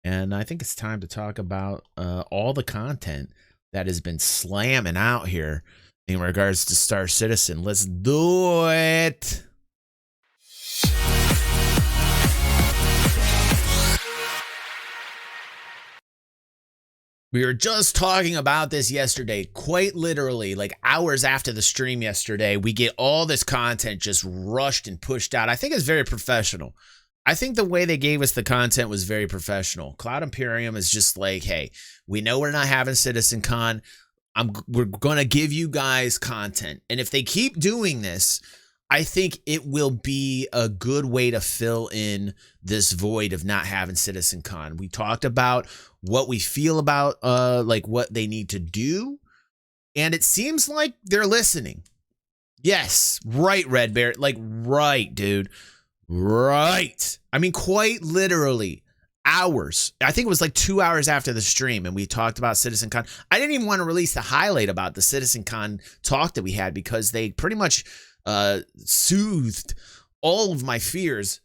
and I think it's time to talk about all the content that has been slamming out here in regards to Star Citizen. Let's do it. We were just talking about this yesterday, quite literally, like hours after the stream yesterday. We get all this content just rushed and pushed out. I think it's very professional. I think the way they gave us the content was very professional. Cloud Imperium is just like, hey, we know we're not having CitizenCon. We're going to give you guys content. And if they keep doing this, I think it will be a good way to fill in this void of not having CitizenCon. We talked about what we feel about like what they need to do, and it seems like they're listening. Yes, right, Red Bear, like right, dude, right. I mean, quite literally hours. I think it was like 2 hours after the stream, and we talked about CitizenCon. I didn't even want to release the highlight about the CitizenCon talk that we had because they pretty much soothed all of my fears,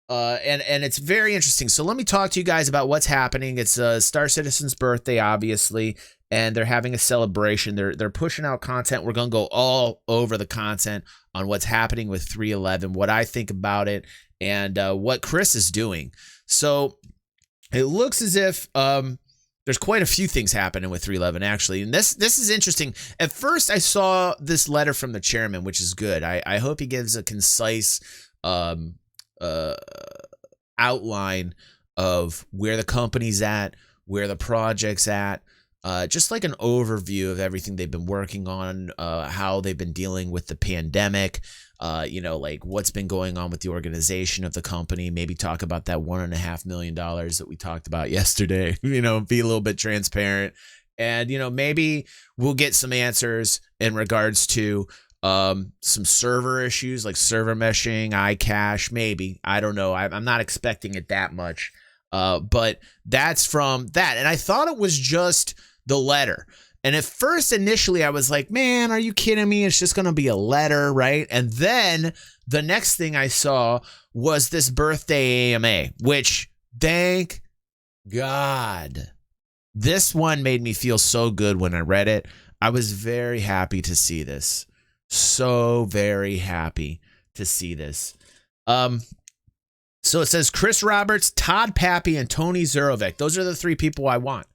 and it's very interesting. So let me talk to you guys about what's happening. It's Star Citizen's birthday, obviously, and they're having a celebration. They're pushing out content. We're gonna go all over the content on what's happening with 311, what I think about it, and what Chris is doing. So it looks as if there's quite a few things happening with 311, actually. And this is interesting. At first, I saw this letter from the chairman, which is good. I hope he gives a concise outline of where the company's at, where the project's at, just like an overview of everything they've been working on, how they've been dealing with the pandemic, like what's been going on with the organization of the company. Maybe talk about that $1.5 million that we talked about yesterday, be a little bit transparent. And, maybe we'll get some answers in regards to some server issues like server meshing, iCache, maybe. I don't know. I'm not expecting it that much. But that's from that. And I thought it was just the letter. And at first, initially, I was like, man, are you kidding me? It's just going to be a letter, right? And then the next thing I saw was this birthday AMA, which, thank God, this one made me feel so good when I read it. I was very happy to see this. So very happy to see this. So it says Chris Roberts, Todd Papy, and Tony Zurovic. Those are the three people I want.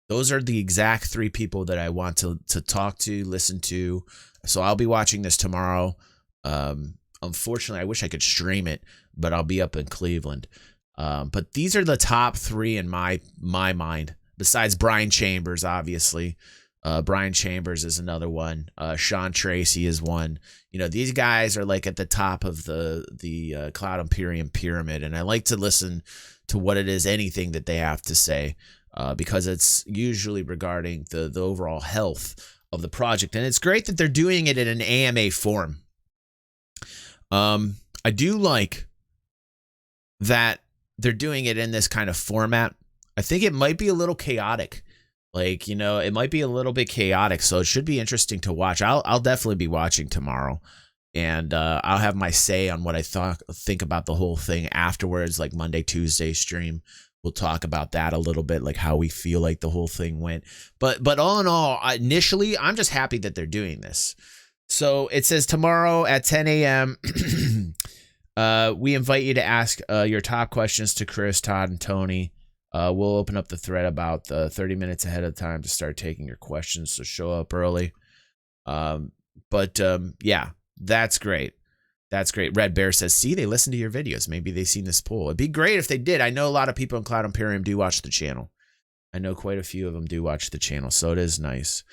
Those are the exact three people that I want to talk to, listen to. So I'll be watching this tomorrow. Unfortunately, I wish I could stream it, but I'll be up in Cleveland. But these are the top three in my mind, besides Brian Chambers, obviously. Brian Chambers is another one. Sean Tracy is one. These guys are like at the top of the Cloud Imperium pyramid, and I like to listen to what it is, anything that they have to say. Because it's usually regarding the overall health of the project. And it's great that they're doing it in an AMA form. I do like that they're doing it in this kind of format. I think it might be a little chaotic. It might be a little bit chaotic, so it should be interesting to watch. I'll definitely be watching tomorrow. And I'll have my say on what I think about the whole thing afterwards, like Monday, Tuesday stream. We'll talk about that a little bit, like how we feel like the whole thing went. But all in all, initially, I'm just happy that they're doing this. So it says tomorrow at 10 a.m., we invite you to ask your top questions to Chris, Todd, and Tony. We'll open up the thread about 30 minutes ahead of time to start taking your questions, so show up early. Yeah, that's great. That's great. Red Bear says, see, they listen to your videos. Maybe they've seen this poll. It'd be great if they did. I know a lot of people in Cloud Imperium do watch the channel. I know quite a few of them do watch the channel, so it is nice.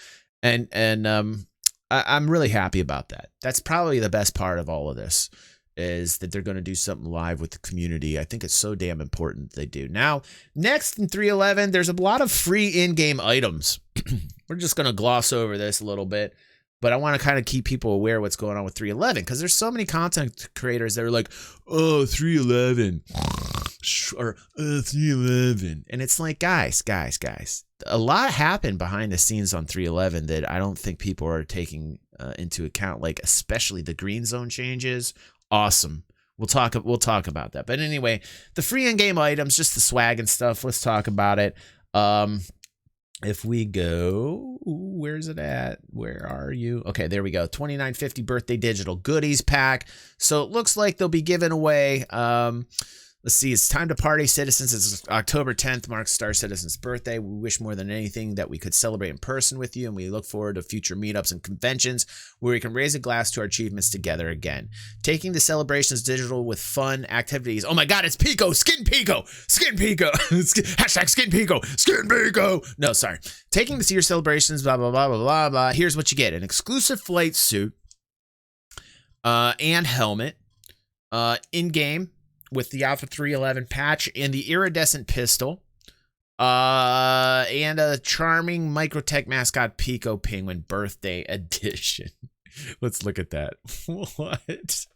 And I'm really happy about that. That's probably the best part of all of this, is that they're going to do something live with the community. I think it's so damn important they do. Now, next in 311, there's a lot of free in-game items. We're just going to gloss over this a little bit. But I want to kind of keep people aware of what's going on with 311, because there's so many content creators that are like, oh, 311 or 311. And it's like, guys, a lot happened behind the scenes on 311 that I don't think people are taking into account, like especially the green zone changes. Awesome. We'll talk about that. But anyway, the free in-game items, just the swag and stuff. Let's talk about it. If we go, where's it at? Where are you? Okay, there we go. $29.50 birthday digital goodies pack. So it looks like they'll be giving away. Let's see, it's time to party, citizens. It's October 10th, marks Star Citizen's birthday. We wish more than anything that we could celebrate in person with you, and we look forward to future meetups and conventions where we can raise a glass to our achievements together again. Taking the celebrations digital with fun activities. Oh my God, it's Pico, Skin Pico, Skin Pico, hashtag Skin Pico, Skin Pico. No, sorry. Taking this year's celebrations, blah, blah, blah, blah, blah, blah. Here's what you get. An exclusive flight suit and helmet in-game, with the Alpha 311 patch and the iridescent pistol, and a charming Microtech mascot Pico Penguin birthday edition. Let's look at that. What?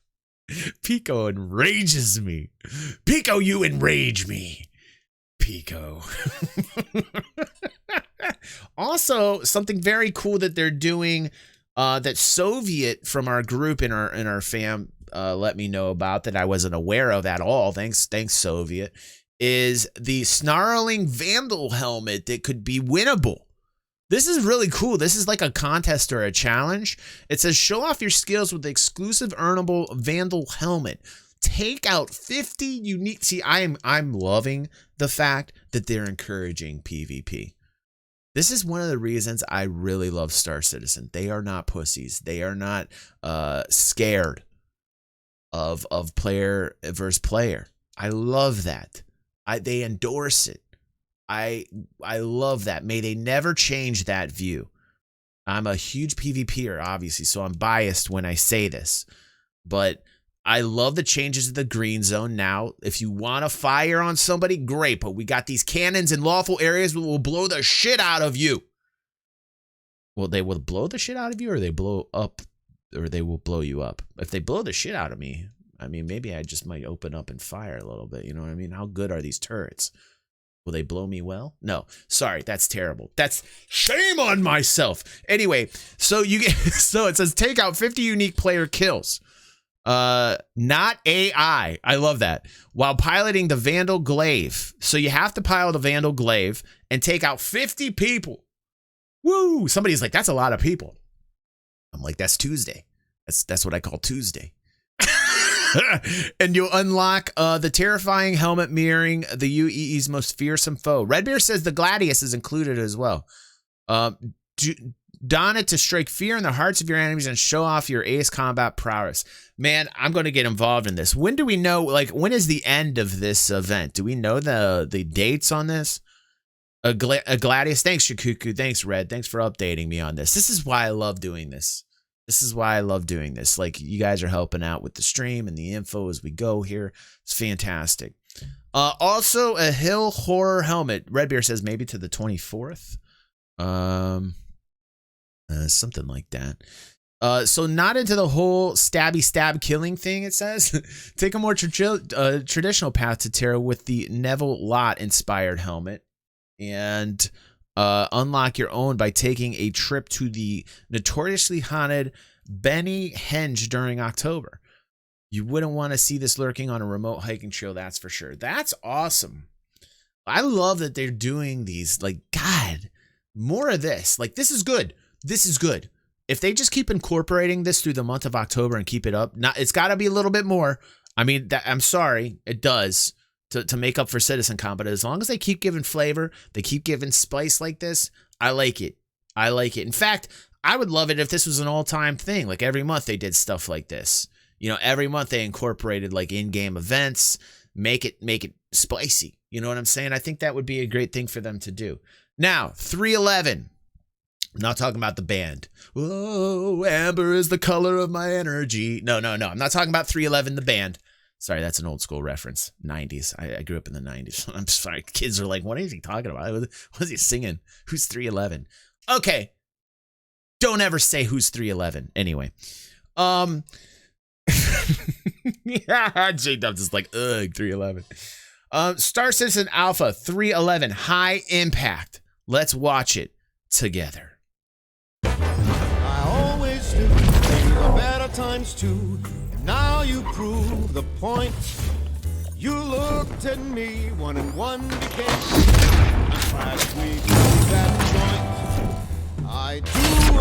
Pico enrages me. Pico, you enrage me. Pico. Also, something very cool that they're doing, that Soviet from our group in our fam let me know about, that I wasn't aware of at all. Thanks Soviet. Is the snarling Vandal helmet that could be winnable. This is really cool. This is like a contest or a challenge. It says show off your skills with the exclusive earnable Vandal helmet. Take out 50 unique. See, I'm loving the fact that they're encouraging PvP. This is one of the reasons I really love Star Citizen. They are not pussies. They are not scared of player versus player. I love that. They endorse it. I love that. May they never change that view. I'm a huge PvPer, obviously, so I'm biased when I say this. But I love the changes to the green zone now. If you want to fire on somebody, great. But we got these cannons in lawful areas that will blow the shit out of you. Well, they will blow the shit out of you, or they blow up, or they will blow you up. If they blow the shit out of me, I mean, maybe I just might open up and fire a little bit. You know what I mean? How good are these turrets? Will they blow me well? No, sorry, that's terrible. That's shame on myself. Anyway, so you get, so it says take out 50 unique player kills. Not AI. I love that. While piloting the Vandal Glaive. So you have to pilot a Vandal Glaive and take out 50 people. Woo! Somebody's like, that's a lot of people. I'm like, that's Tuesday. That's what I call Tuesday. And you'll unlock the terrifying helmet mirroring the UEE's most fearsome foe. Redbeard says the Gladius is included as well. Don it to strike fear in the hearts of your enemies and show off your ace combat prowess. Man, I'm going to get involved in this. When do we know, like, when is the end of this event? Do we know the dates on this? Gladius, thanks, Shikuku. Thanks, Red. Thanks for updating me on this. This is why I love doing this. Like, you guys are helping out with the stream and the info as we go here. It's fantastic. Also, a Hill Horror helmet. Redbeard says maybe to the 24th. Something like that. So not into the whole stab killing thing, it says. Take a more traditional path to Terra with the Neville Lott inspired helmet. And unlock your own by taking a trip to the notoriously haunted Benny Henge during October. You wouldn't want to see this lurking on a remote hiking trail, that's for sure. That's awesome. I love that they're doing these. Like, God, more of this. Like, this is good. This is good. If they just keep incorporating this through the month of October and keep it up, it's got to be a little bit more. I mean, I'm sorry, it does to make up for CitizenCon, but as long as they keep giving flavor, they keep giving spice like this, I like it. I like it. In fact, I would love it if this was an all-time thing. Like every month they did stuff like this. You know, every month they incorporated like in-game events, make it spicy. You know what I'm saying? I think that would be a great thing for them to do. Now, 311. I'm not talking about the band. Oh, amber is the color of my energy. No. I'm not talking about 311, the band. Sorry, that's an old school reference. 90s. I grew up in the 90s. I'm sorry. Kids are like, what is he talking about? What is he singing? Who's 311? Okay. Don't ever say who's 311. Anyway. Yeah, J-Dubs is like, ugh, 311. Star Citizen Alpha 311. High impact. Let's watch it together. I always knew there were better times too. And now Now you prove the point. You looked at me, 1 and 1 became 2. I'm glad we drew that joint. I do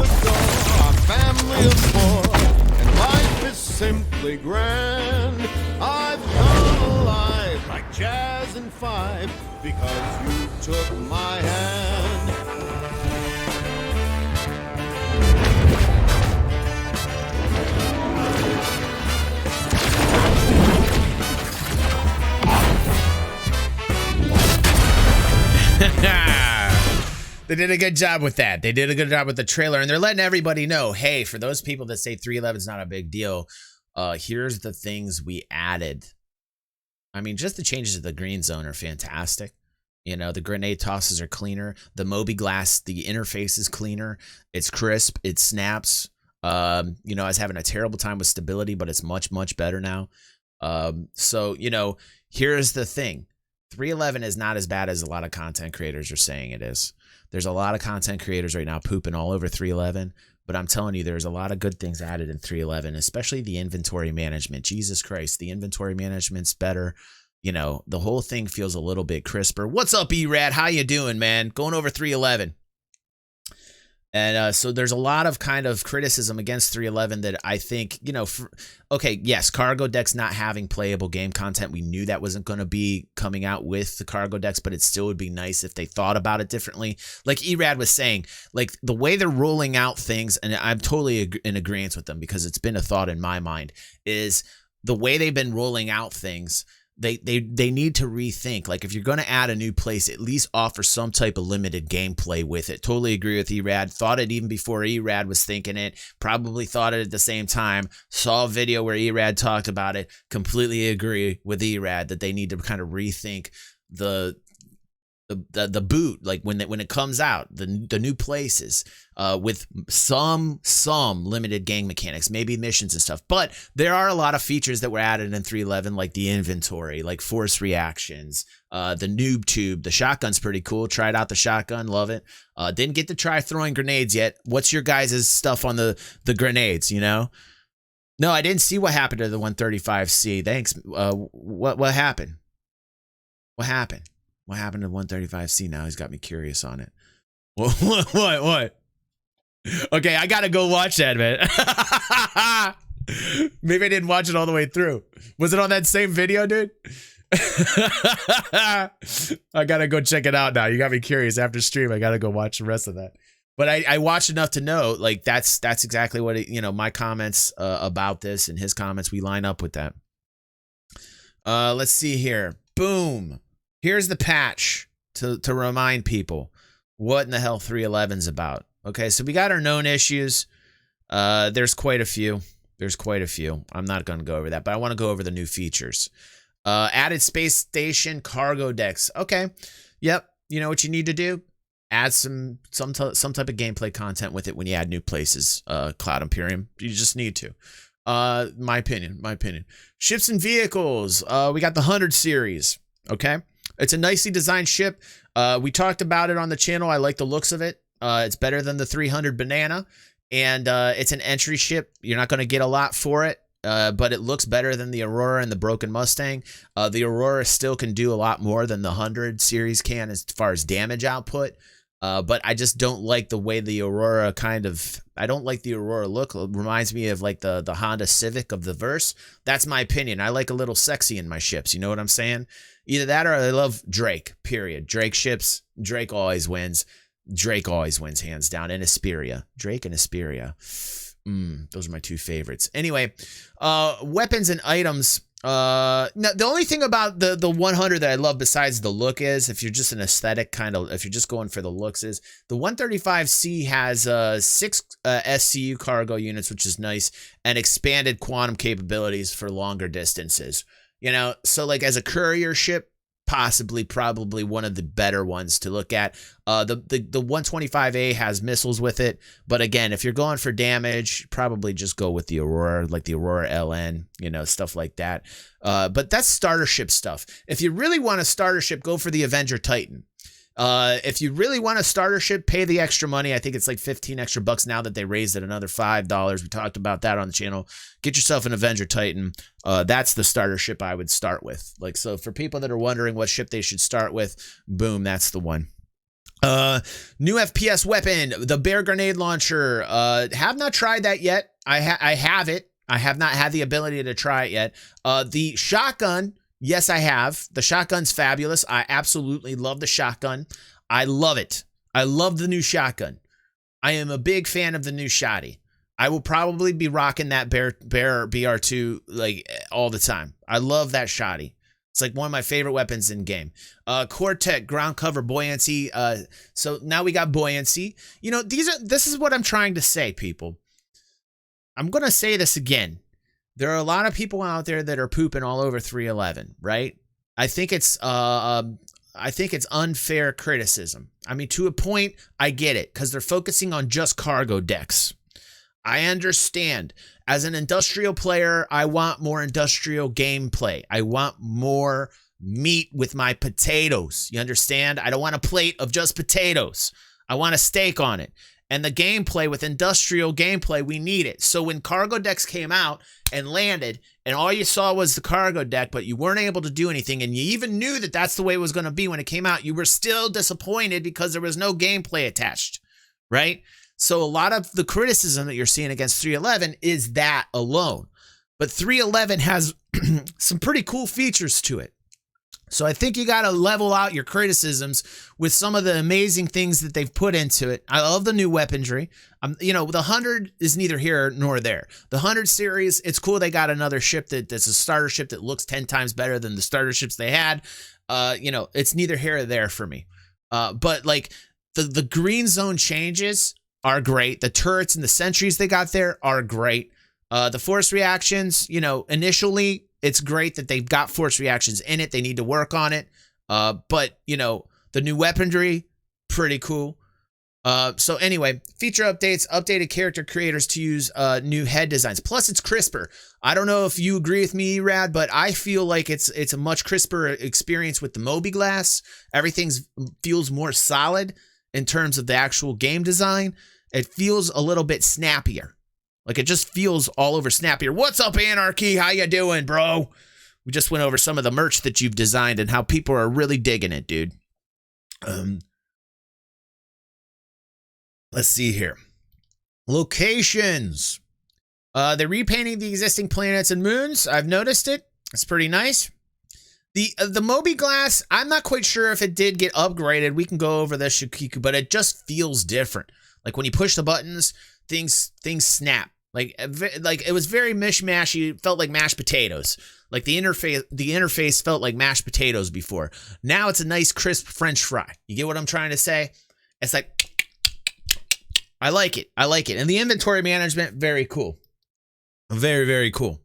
adore our family of 4, and life is simply grand. I've come alive like jazz and 5 because you took my hand. They did a good job with that. They did a good job with the trailer, and they're letting everybody know, hey, for those people that say 311 is not a big deal, here's the things we added. I mean, just the changes to the green zone are fantastic. You know, the grenade tosses are cleaner. The Moby Glass, the interface is cleaner. It's crisp. It snaps. You know, I was having a terrible time with stability, but it's much, much better now. So, you know, here's the thing. 311 is not as bad as a lot of content creators are saying it is. There's a lot of content creators right now pooping all over 311, but I'm telling you, there's a lot of good things added in 311, especially the inventory management. Jesus Christ, the inventory management's better. You know, the whole thing feels a little bit crisper. What's up, E-Rad? How you doing, man? Going over 311. And so there's a lot of kind of criticism against 311 that I think, you know, okay, yes, cargo decks not having playable game content. We knew that wasn't going to be coming out with the cargo decks, but it still would be nice if they thought about it differently. Like E-Rad was saying, like the way they're rolling out things, and I'm totally in agreement with them because it's been a thought in my mind, is the way they've been rolling out things. They need to rethink. Like if you're going to add a new place, at least offer some type of limited gameplay with it. Totally agree with E-Rad. Thought it even before E-Rad was thinking it. Probably thought it at the same time. Saw a video where E-Rad talked about it. Completely agree with E-Rad that they need to kind of rethink the boot, like when it comes out, the new places, with some limited game mechanics, maybe missions and stuff. But there are a lot of features that were added in 311, like the inventory, like force reactions, the noob tube. The shotgun's pretty cool. Tried out the shotgun, love it. Didn't get to try throwing grenades yet. What's your guys' stuff on the grenades? You know? No, I didn't see what happened to the 135C. Thanks. What happened? What happened? What happened to 135C now? He's got me curious on it. What? Okay, I gotta go watch that, man. Maybe I didn't watch it all the way through. Was it on that same video, dude? I gotta go check it out now. You got me curious. After stream, I gotta go watch the rest of that. But I watched enough to know, like, that's exactly what it, you know, my comments about this and his comments, we line up with that. Let's see here. Boom. Here's the patch to remind people what in the hell 311's about. Okay, so we got our known issues. There's quite a few. I'm not going to go over that, but I want to go over the new features. Added space station cargo decks. Okay, yep. You know what you need to do? Add some type of gameplay content with it when you add new places. Cloud Imperium. You just need to. My opinion. Ships and vehicles. We got the 100 series. Okay. It's a nicely designed ship. We talked about it on the channel. I like the looks of it. It's better than the 300 Banana, and it's an entry ship. You're not going to get a lot for it, but it looks better than the Aurora and the Broken Mustang. The Aurora still can do a lot more than the 100 series can as far as damage output, but I just don't like the way the Aurora I don't like the Aurora look. It reminds me of like the Honda Civic of the verse. That's my opinion. I like a little sexy in my ships. You know what I'm saying? Either that or I love Drake, period. Drake ships, Drake always wins. Drake always wins, hands down. And Asperia. Drake and Asperia. Those are my two favorites. Anyway, weapons and items. Now, the only thing about the 100 that I love besides the look is, if you're just an aesthetic kind of, if you're just going for the looks, is the 135C has 6 SCU cargo units, which is nice, and expanded quantum capabilities for longer distances. You know, so like as a courier ship, probably one of the better ones to look at. The 125A has missiles with it, but again, if you're going for damage, probably just go with the Aurora, like the Aurora LN, you know, stuff like that. But that's starter ship stuff. If you really want a starter ship, go for the Avenger Titan. If you really want a starter ship, pay the extra money. I think it's like 15 extra bucks now that they raised it another $5. We talked about that on the channel. Get yourself an Avenger Titan. That's the starter ship I would start with. Like, so for people that are wondering what ship they should start with, boom, that's the one. New FPS weapon, the Bear Grenade Launcher. Have not tried that yet. I have it. I have not had the ability to try it yet. The shotgun, yes, I have. The shotgun's fabulous. I absolutely love the shotgun. I love it. I love the new shotgun. I am a big fan of the new shotty. I will probably be rocking that Bear BR2 like all the time. I love that shotty. It's like one of my favorite weapons in game. Quartet ground cover buoyancy. So now we got buoyancy. You know, this is what I'm trying to say, people. I'm going to say this again. There are a lot of people out there that are pooping all over 311, right? I think it's unfair criticism. I mean, to a point, I get it, because they're focusing on just cargo decks. I understand. As an industrial player, I want more industrial gameplay. I want more meat with my potatoes. You understand? I don't want a plate of just potatoes. I want a steak on it. And the gameplay, with industrial gameplay, we need it. So when cargo decks came out and landed, and all you saw was the cargo deck, but you weren't able to do anything, and you even knew that that's the way it was going to be when it came out, you were still disappointed because there was no gameplay attached, right? So a lot of the criticism that you're seeing against 311 is that alone. But 311 has some pretty cool features to it. So I think you got to level out your criticisms with some of the amazing things that they've put into it. I love the new weaponry. You know, the 100 is neither here nor there. The 100 series, it's cool they got another ship that's a starter ship that looks 10 times better than the starter ships they had. You know, it's neither here or there for me. But like the green zone changes are great. The turrets and the sentries they got there are great. The force reactions, you know, initially it's great that they've got force reactions in it. They need to work on it. But, you know, the new weaponry, pretty cool. So anyway, feature updates, updated character creators to use new head designs. Plus, it's crisper. I don't know if you agree with me, Rad, but I feel like it's a much crisper experience with the Moby Glass. Everything feels more solid in terms of the actual game design. It feels a little bit snappier. Like, it just feels all over snappier. What's up, Anarchy? How you doing, bro? We just went over some of the merch that you've designed and how people are really digging it, dude. Let's see here. Locations. They're repainting the existing planets and moons. I've noticed it. It's pretty nice. The Moby Glass, I'm not quite sure if it did get upgraded. We can go over this, Shukiku, but it just feels different. Like, when you push the buttons, things snap. Like it was very mishmashy. It felt like mashed potatoes. Like the interface felt like mashed potatoes before. Now it's a nice crisp French fry. You get what I'm trying to say? It's like, I like it. I like it. And the inventory management, very cool. Very, very cool.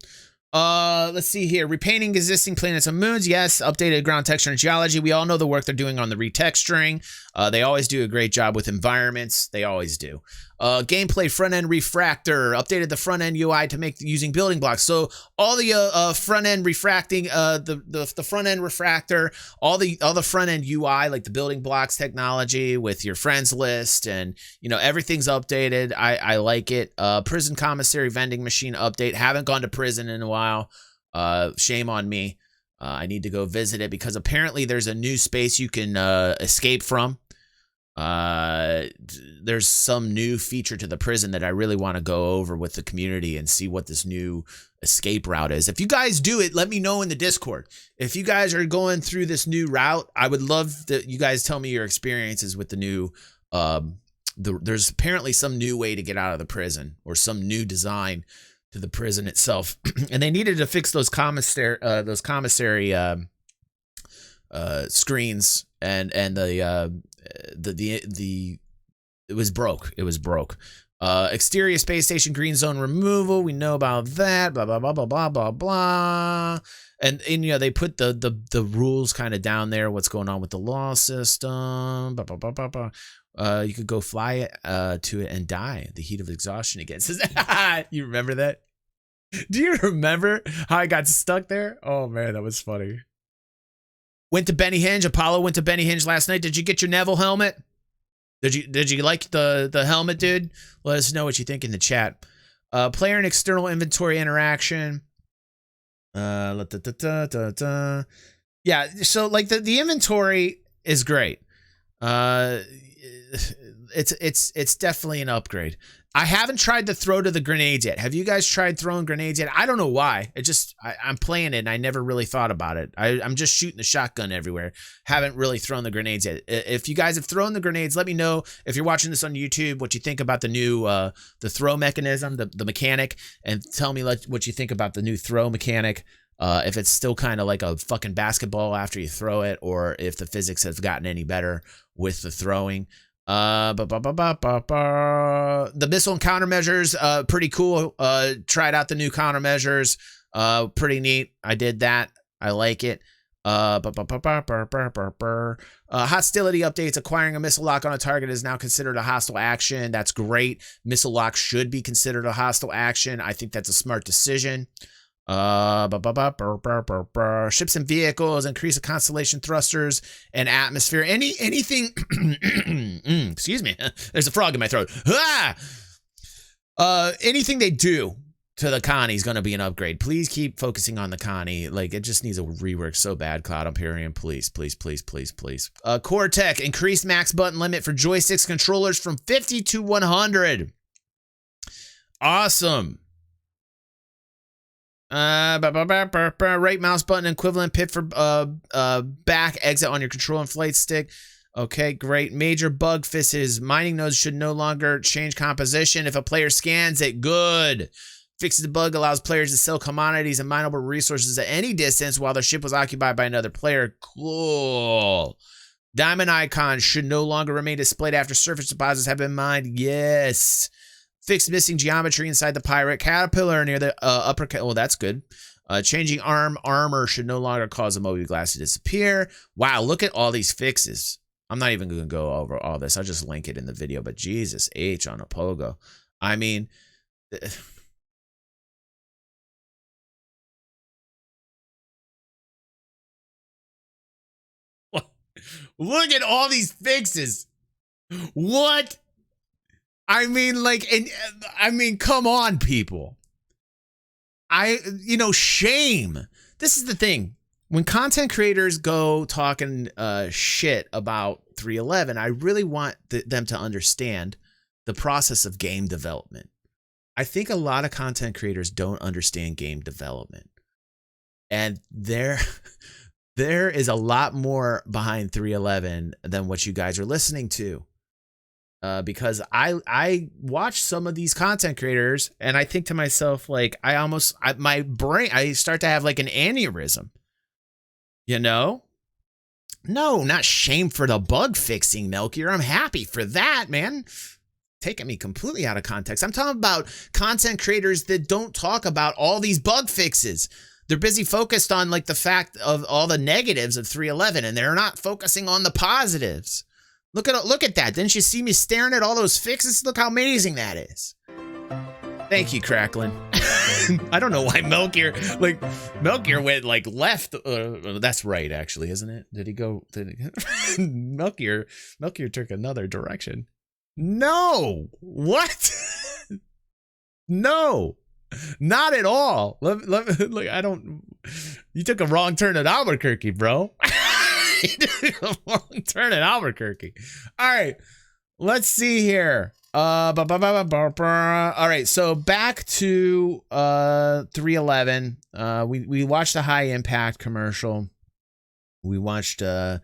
Let's see here. Repainting existing planets and moons. Yes. Updated ground texture and geology. We all know the work they're doing on the retexturing. They always do a great job with environments. They always do. Gameplay front-end refractor. Updated the front-end UI to make using building blocks. So all the front-end refracting, the front-end refractor, all the front-end UI, like the building blocks technology with your friends list, and you know, everything's updated. I like it. Prison commissary vending machine update. Haven't gone to prison in a while. Shame on me. I need to go visit it because apparently there's a new space you can escape from. There's some new feature to the prison that I really want to go over with the community and see what this new escape route is. If you guys do it, let me know in the Discord. If you guys are going through this new route, I would love that you guys tell me your experiences with the new, there's apparently some new way to get out of the prison, or some new design to the prison itself. And they needed to fix those commissary screens and it was broke. Exterior space station green zone removal. We know about that. Blah blah blah blah blah blah blah. And you know, they put the rules kind of down there. What's going on with the law system? Blah blah blah blah blah. You could go fly to it and die. The heat of exhaustion again. You remember that? Do you remember how I got stuck there? Oh man, that was funny. Went to Benny Hinge. Apollo went to Benny Hinge last night. Did you get your Neville helmet? Did you like the helmet, dude? Let us know what you think in the chat. Player and external inventory interaction. Yeah, so like the inventory is great. It's definitely an upgrade. I haven't tried to throw to the grenades yet. Have you guys tried throwing grenades yet? I don't know why. I'm playing it and I never really thought about it. I'm just shooting the shotgun everywhere. Haven't really thrown the grenades yet. If you guys have thrown the grenades, let me know if you're watching this on YouTube what you think about the new the throw mechanism, the mechanic, and tell me what you think about the new throw mechanic. If it's still kind of like a fucking basketball after you throw it, or if the physics has gotten any better with the throwing. The missile and countermeasures, pretty cool. Tried out the new countermeasures. Pretty neat. I did that. I like it. Hostility updates. Acquiring a missile lock on a target is now considered a hostile action. That's great. Missile lock should be considered a hostile action. I think that's a smart decision. Ships and vehicles, increase the constellation thrusters and atmosphere. Anything excuse me, there's a frog in my throat. Anything they do to the Connie is going to be an upgrade. Please keep focusing on the Connie. Like, it just needs a rework so bad. Cloud Imperium, please. Core tech, increased max button limit for joysticks controllers from 50 to 100. Awesome. Right mouse button equivalent pit for back exit on your control and flight stick. Okay, great. Major bug fixes. Mining nodes should no longer change composition if a player scans it. Good. Fixes the bug, allows players to sell commodities and mineable resources at any distance while their ship was occupied by another player. Cool. Diamond icons should no longer remain displayed after surface deposits have been mined. Yes. Fixed missing geometry inside the pirate caterpillar near the upper. Well, that's good. Changing armor should no longer cause a mobiGlas to disappear. Wow, look at all these fixes. I'm not even going to go over all this. I'll just link it in the video. But Jesus H on a pogo. I mean, look at all these fixes. What? I mean, like, come on, people. Shame. This is the thing. When content creators go talking shit about 311, I really want them to understand the process of game development. I think a lot of content creators don't understand game development. And there is a lot more behind 311 than what you guys are listening to. Because I watch some of these content creators and I think to myself, like, my brain, I start to have like an aneurysm, No, not shame for the bug fixing, Melchior. I'm happy for that, man. Taking me completely out of context. I'm talking about content creators that don't talk about all these bug fixes. They're busy focused on like the fact of all the negatives of 311 and they're not focusing on the positives. Look at that. Didn't you see me staring at all those fixes? Look how amazing that is. Thank you, Cracklin. I don't know why Melchior went like left. That's right, actually, isn't it? Did he go? Melchior took another direction. No. What? No. Not at all. Look, I don't. You took a wrong turn at Albuquerque, bro. You took a wrong turn at Albuquerque. All right, let's see here. All right, so back to 311. We watched the High Impact commercial. We watched the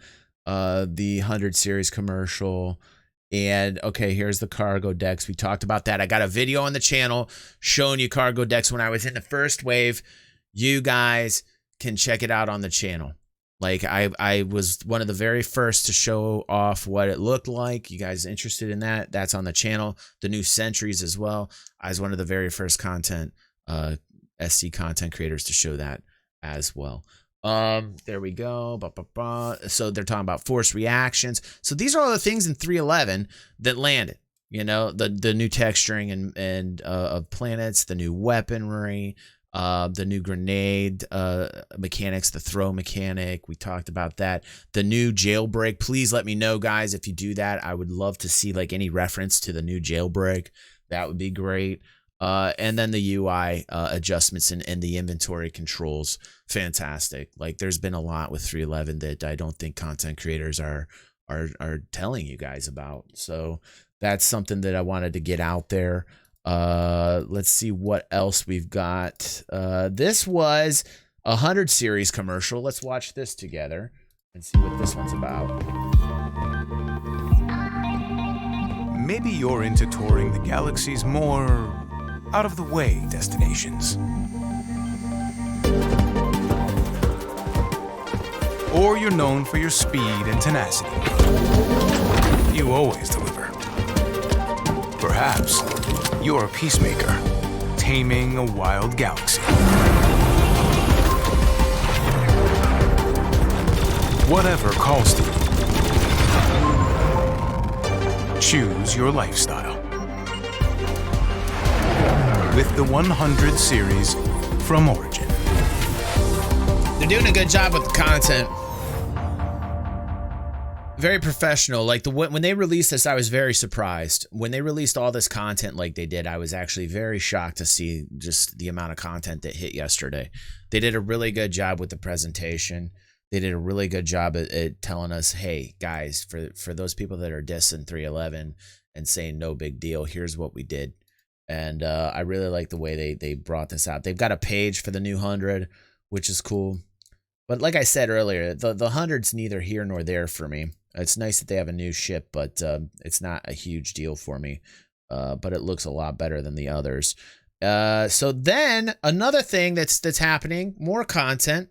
100 series commercial. And okay, here's the cargo decks. We talked about that. I got a video on the channel showing you cargo decks when I was in the first wave. You guys can check it out on the channel. Like, I was one of the very first to show off what it looked like. You guys interested in that? That's on the channel. The new Sentries as well. I was one of the very first SC content creators to show that as well. There we go. So they're talking about force reactions. So these are all the things in 311 that landed. The new texturing and of planets, the new weaponry. The new grenade mechanics, the throw mechanic. We talked about that. The new jailbreak. Please let me know, guys, if you do that. I would love to see like any reference to the new jailbreak. That would be great. And then the UI adjustments and the inventory controls. Fantastic. Like there's been a lot with 3.11 that I don't think content creators are telling you guys about. So that's something that I wanted to get out there. Let's see what else we've got. This was a 100 series commercial. Let's watch this together and see what this one's about. Maybe you're into touring the galaxy's more out-of-the-way destinations. Or you're known for your speed and tenacity. You always deliver. Perhaps you're a peacemaker, taming a wild galaxy. Whatever calls to you, choose your lifestyle. With the 100 series from Origin. They're doing a good job with the content. Very professional. Like when they released this, I was very surprised. When they released all this content like they did, I was actually very shocked to see just the amount of content that hit yesterday. They did a really good job with the presentation. They did a really good job at telling us, hey, guys, for those people that are dissing 3.11 and saying no big deal, here's what we did. And I really like the way they brought this out. They've got a page for the new 100, which is cool. But like I said earlier, the 100's neither here nor there for me. It's nice that they have a new ship, but it's not a huge deal for me. But it looks a lot better than the others. So then another thing that's happening, more content.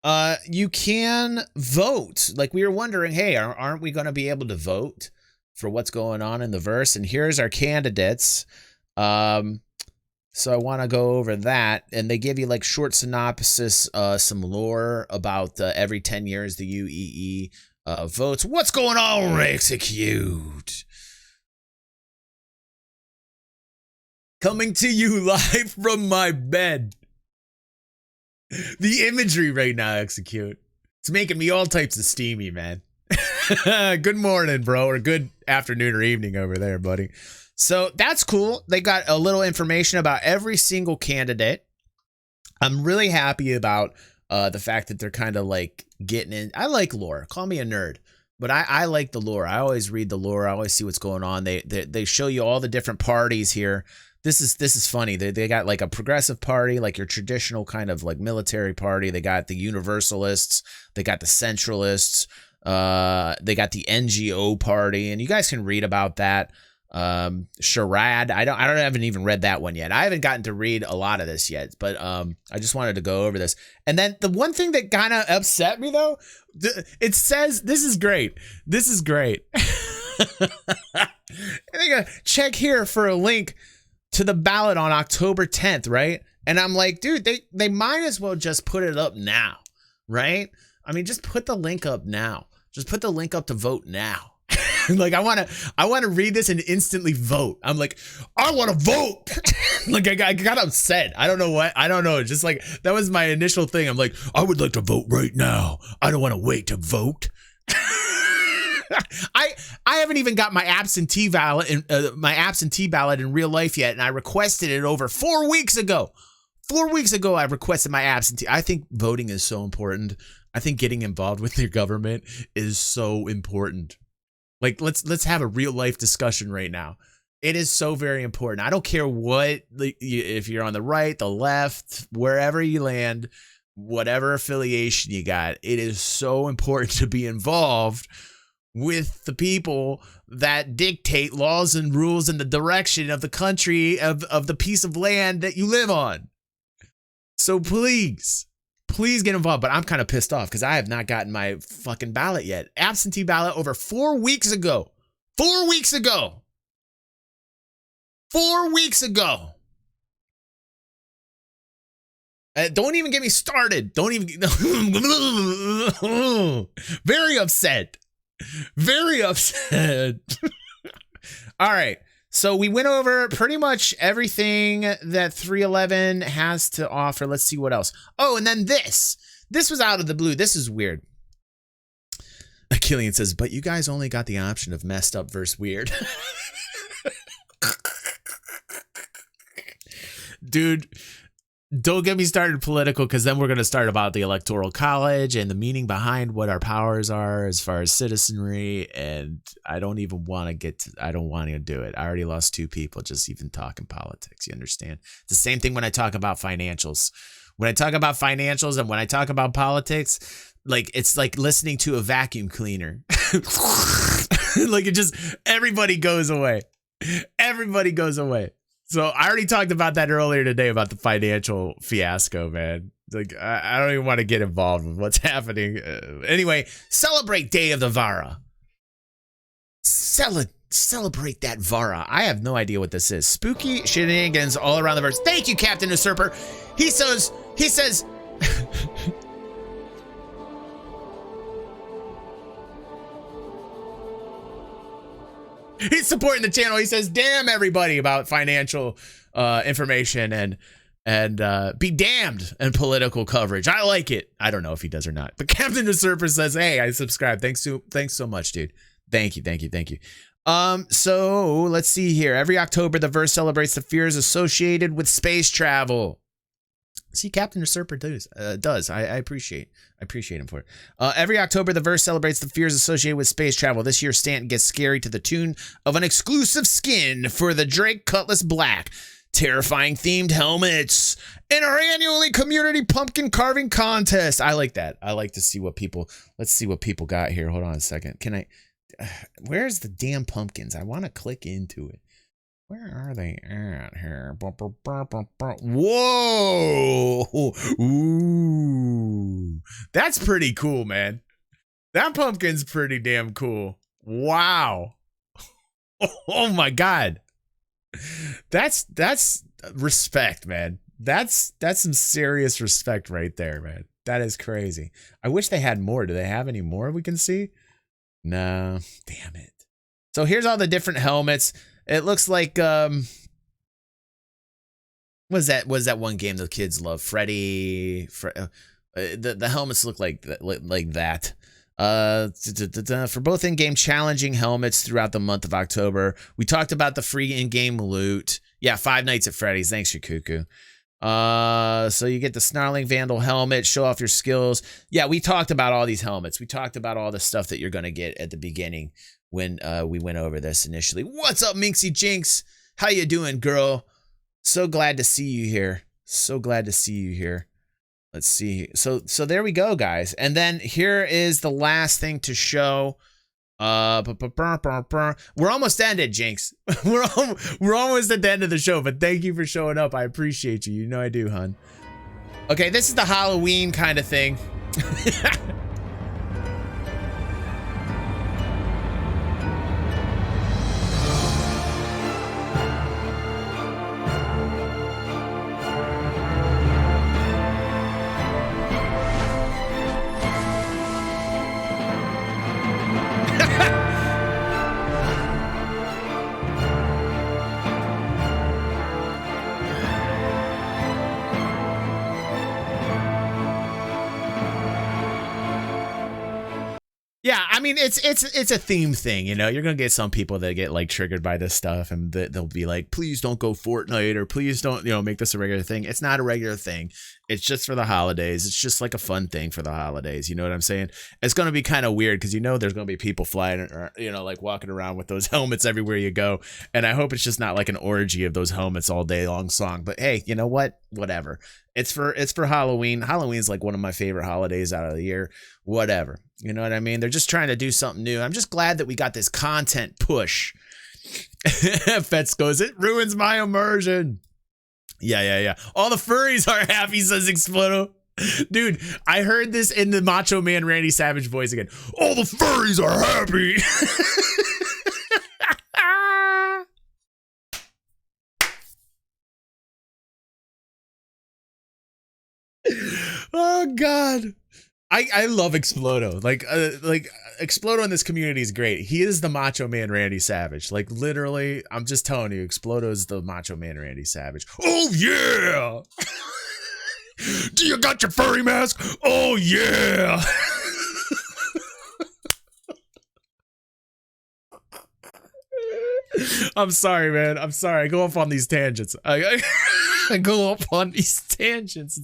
You can vote. Like we were wondering, hey, aren't we going to be able to vote for what's going on in the verse? And here's our candidates. So I want to go over that, and they give you like short synopsis, some lore about every 10 years the UEE votes. What's going on? Execute. Coming to you live from my bed. The imagery right now, Execute. It's making me all types of steamy, man. Good morning, bro, or good afternoon or evening over there, buddy. So that's cool. They got a little information about every single candidate. I'm really happy about the fact that they're kind of like getting in. I like lore. Call me a nerd, but I like the lore. I always read the lore. I always see what's going on. They show you all the different parties here. This is funny. They got like a progressive party, like your traditional kind of like military party. They got the Universalists. They got the Centralists. They got the NGO party, and you guys can read about that. Charade. I haven't even read that one yet. I haven't gotten to read a lot of this yet, but I just wanted to go over this. And then the one thing that kind of upset me though, it says this is great. This is great. And they go, check here for a link to the ballot on October 10th, right? And I'm like, dude, they might as well just put it up now, right? I mean, just put the link up now. Just put the link up to vote now. Like I want to read this and instantly vote. I'm like, I want to vote. Like I got upset. I don't know what. I don't know. Just like that was my initial thing. I'm like, I would like to vote right now. I don't want to wait to vote. I haven't even got my absentee ballot in real life yet, and I requested it over 4 weeks ago. 4 weeks ago, I requested my absentee. I think voting is so important. I think getting involved with your government is so important. Like let's have a real life discussion right now. It is so very important. I don't care what, if you're on the right, the left, wherever you land, whatever affiliation you got. It is so important to be involved with the people that dictate laws and rules in the direction of the country, of the piece of land that you live on. So please get involved. But I'm kind of pissed off because I have not gotten my fucking ballot yet. Absentee ballot over 4 weeks ago. 4 weeks ago. 4 weeks ago. Don't even get me started. Don't even. Very upset. Very upset. All right. So we went over pretty much everything that 311 has to offer. Let's see what else. Oh, and then this. This was out of the blue. This is weird. Killian says, but you guys only got the option of messed up versus weird. Dude, don't get me started political, because then we're going to start about the Electoral College and the meaning behind what our powers are as far as citizenry. And I don't even want to get to, I don't want to do it. I already lost 2 people just even talking politics. You understand? It's the same thing when I talk about financials. When I talk about financials and when I talk about politics, like it's like listening to a vacuum cleaner. Like it just, everybody goes away. Everybody goes away. So I already talked about that earlier today about the financial fiasco, man. Like I don't even want to get involved with what's happening. Anyway, celebrate Day of the Vara. Celebrate that Vara. I have no idea what this is. Spooky shenanigans all around the verse. Thank you, Captain Usurper. He says. He's supporting the channel. He says, damn everybody about financial information and be damned in political coverage. I like it. I don't know if he does or not. But Captain Usurper says, hey, I subscribe. Thanks so much, dude. Thank you. So let's see here. Every October, the verse celebrates the fears associated with space travel. See, Captain Usurper does. I appreciate him for it. Every October, the verse celebrates the fears associated with space travel. This year, Stanton gets scary to the tune of an exclusive skin for the Drake Cutlass Black. Terrifying themed helmets in our annually community pumpkin carving contest. I like that. I like to see what people, let's see what people got here. Hold on a second. Can I, where's the damn pumpkins? I want to click into it. Where are they at here? Whoa! Ooh. That's pretty cool, man. That pumpkin's pretty damn cool. Wow. Oh my God. That's respect, man. That's some serious respect right there, man. That is crazy. I wish they had more. Do they have any more we can see? No. Damn it. So here's all the different helmets. It looks like was that one game the kids love? Freddy. The helmets look like that. For both in-game challenging helmets throughout the month of October. We talked about the free in-game loot. Yeah, 5 Nights at Freddy's. Thanks, Shikuku. So you get the Snarling Vandal helmet, show off your skills. Yeah, we talked about all these helmets. We talked about all the stuff that you're going to get at the beginning when we went over this initially. What's up, Minxie Jinx? How you doing, girl? So glad to see you here. Let's see. So there we go, guys. And then here is the last thing to show. We're almost ended, Jinx. We're almost at the end of the show, but thank you for showing up. I appreciate you. You know I do, hun. Okay, this is the Halloween kind of thing. Yeah, I mean, it's a theme thing, you know. You're gonna get some people that get like triggered by this stuff, and they'll be like, "Please don't go Fortnite," or "Please don't, make this a regular thing." It's not a regular thing. It's just for the holidays. It's just like a fun thing for the holidays. You know what I'm saying? It's gonna be kind of weird because there's gonna be people flying, or like walking around with those helmets everywhere you go. And I hope it's just not like an orgy of those helmets all day long song. But hey, you know what? Whatever. It's for Halloween. Halloween's like one of my favorite holidays out of the year. Whatever. You know what I mean? They're just trying to do something new. I'm just glad that we got this content push. Fetz goes, it ruins my immersion. Yeah. All the furries are happy, says Explodo. Dude, I heard this in the Macho Man Randy Savage voice again. All the furries are happy. Oh, God. I love Explodo. Like Explodo in this community is great. He is the Macho Man Randy Savage. Like literally, I'm just telling you, Explodo is the Macho Man Randy Savage. Oh yeah! Do you got your furry mask? Oh yeah! I'm sorry, man. I'm sorry. I go off on these tangents. I go off on these tangents.